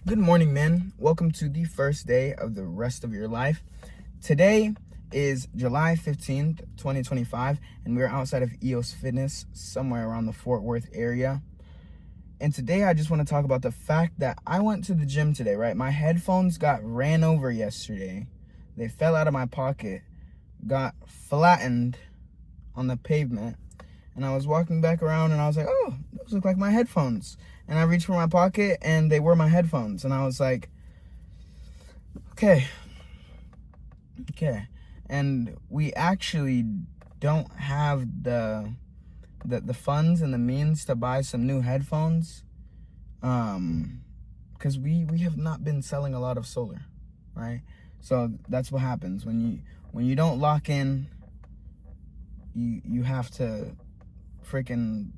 Good morning, men. Welcome to the first day of the rest of your life. Today is July 15th, 2025, and we're outside of EOS Fitness, somewhere around the Fort Worth area. And today I just want to talk about the fact that I went to the gym today, right? My headphones got ran over yesterday. They fell out of my pocket, got flattened on the pavement, and I was walking back around and I was like, oh, those look like my headphones. And I reached for my pocket and they were my headphones. And I was like, okay. And we actually don't have the funds and the means to buy some new headphones. Because we have not been selling a lot of solar, right? So that's what happens when you don't lock in. You have to freaking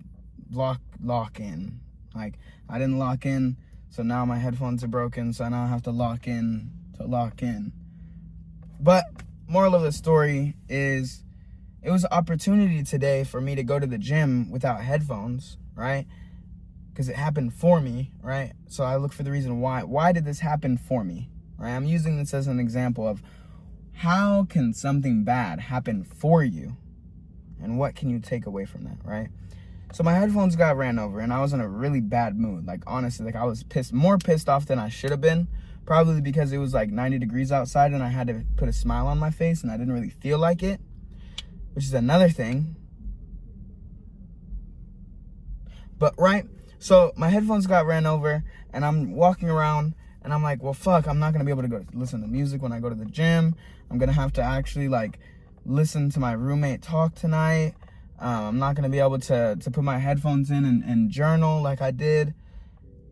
lock in. Like, I didn't lock in, so now my headphones are broken, so now I have to lock in to lock in. But moral of the story is, it was an opportunity today for me to go to the gym without headphones, right? Because it happened for me, right? So I look for the reason why. Why did this happen for me, right? I'm using this as an example of how can something bad happen for you? And what can you take away from that, right? So my headphones got ran over and I was in a really bad mood. Like, honestly, like I was more pissed off than I should have been. Probably because it was like 90 degrees outside and I had to put a smile on my face and I didn't really feel like it, which is another thing. But, right, so my headphones got ran over and I'm walking around and I'm like, well, fuck, I'm not going to be able to go listen to music when I go to the gym. I'm going to have to actually like listen to my roommate talk tonight. I'm not going to be able to put my headphones in and journal like I did.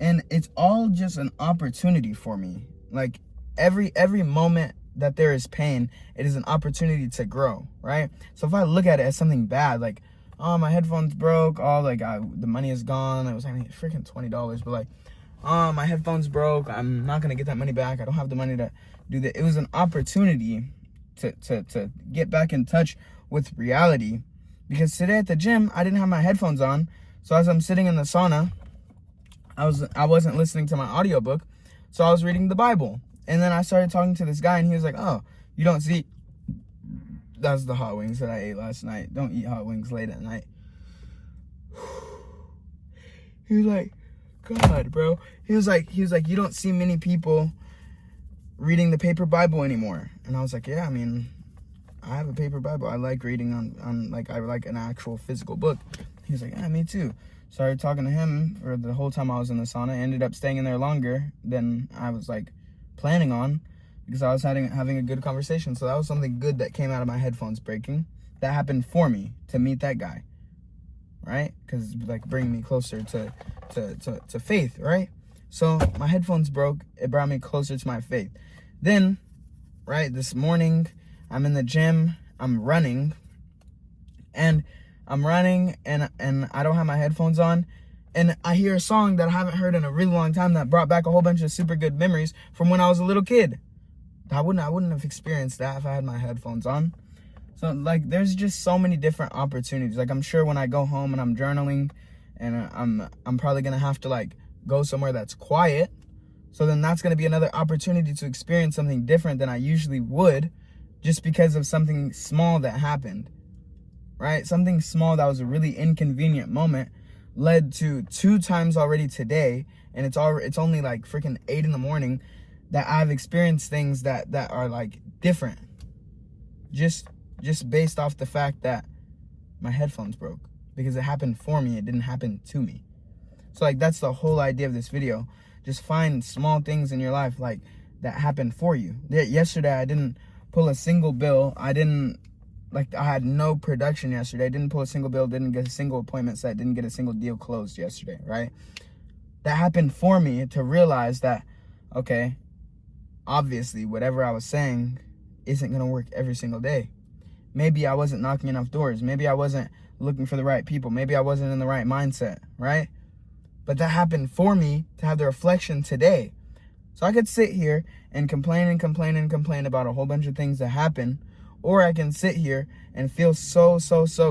And it's all just an opportunity for me. Like, every moment that there is pain, it is an opportunity to grow, right? So if I look at it as something bad, like, oh, my headphones broke, oh, like, the money is gone. It was, freaking $20. But, like, oh, my headphones broke. I'm not going to get that money back. I don't have the money to do that. It was an opportunity to get back in touch with reality. Because today at the gym, I didn't have my headphones on. So as I'm sitting in the sauna, I wasn't listening to my audiobook. So I was reading the Bible. And then I started talking to this guy and he was like, oh, you don't see, that's the hot wings that I ate last night. Don't eat hot wings late at night. He was like, God, bro. He was like, you don't see many people reading the paper Bible anymore. And I was like, yeah, I mean, I have a paper Bible. I like reading on like, I like an actual physical book. He was like, yeah, me too. Started talking to him for the whole time I was in the sauna. Ended up staying in there longer than I was like planning on because I was having a good conversation. So that was something good that came out of my headphones breaking. That happened for me to meet that guy, right? Because like bring me closer to faith, right? So my headphones broke. It brought me closer to my faith. Then, right, this morning, I'm in the gym, I'm running, and I don't have my headphones on, and I hear a song that I haven't heard in a really long time that brought back a whole bunch of super good memories from when I was a little kid. I wouldn't have experienced that if I had my headphones on. So, like, there's just so many different opportunities. Like, I'm sure when I go home and I'm journaling, and I'm probably gonna have to, like, go somewhere that's quiet, so then that's gonna be another opportunity to experience something different than I usually would, just because of something small that happened, right? Something small that was a really inconvenient moment led to 2 times already today, and it's only like freaking 8 in the morning that I've experienced things that are like different, just based off the fact that my headphones broke, because it happened for me, it didn't happen to me. So like, that's the whole idea of this video. Just find small things in your life like that happened for you. Yesterday I didn't pull a single bill. I had no production yesterday. I didn't pull a single bill, didn't get a single appointment set, didn't get a single deal closed yesterday, right? That happened for me to realize that, okay, obviously whatever I was saying isn't going to work every single day. Maybe I wasn't knocking enough doors. Maybe I wasn't looking for the right people. Maybe I wasn't in the right mindset, right? But that happened for me to have the reflection today. So I could sit here and complain about a whole bunch of things that happen, or I can sit here and feel so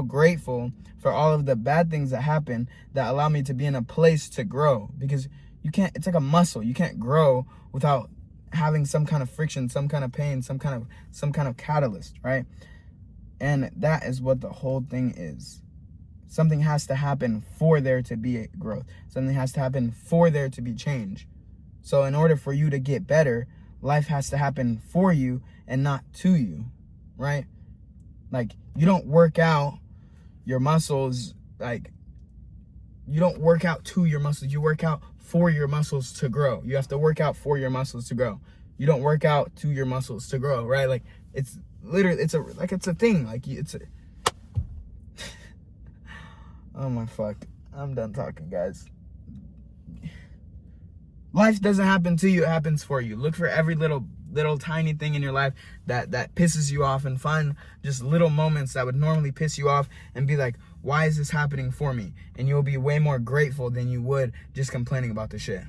grateful for all of the bad things that happen that allow me to be in a place to grow. Because it's like a muscle. You can't grow without having some kind of friction, some kind of pain, some kind of catalyst, right? And that is what the whole thing is. Something has to happen for there to be growth. Something has to happen for there to be change. So in order for you to get better, life has to happen for you and not to you, right? Like, you don't work out your muscles, like, you don't work out to your muscles. You work out for your muscles to grow. You have to work out for your muscles to grow. You don't work out to your muscles to grow, right? Like, it's literally, it's a thing. Like, it's a... Oh my fuck. I'm done talking, guys. Life doesn't happen to you, it happens for you. Look for every little tiny thing in your life that pisses you off, and find just little moments that would normally piss you off and be like, why is this happening for me? And you'll be way more grateful than you would just complaining about the shit.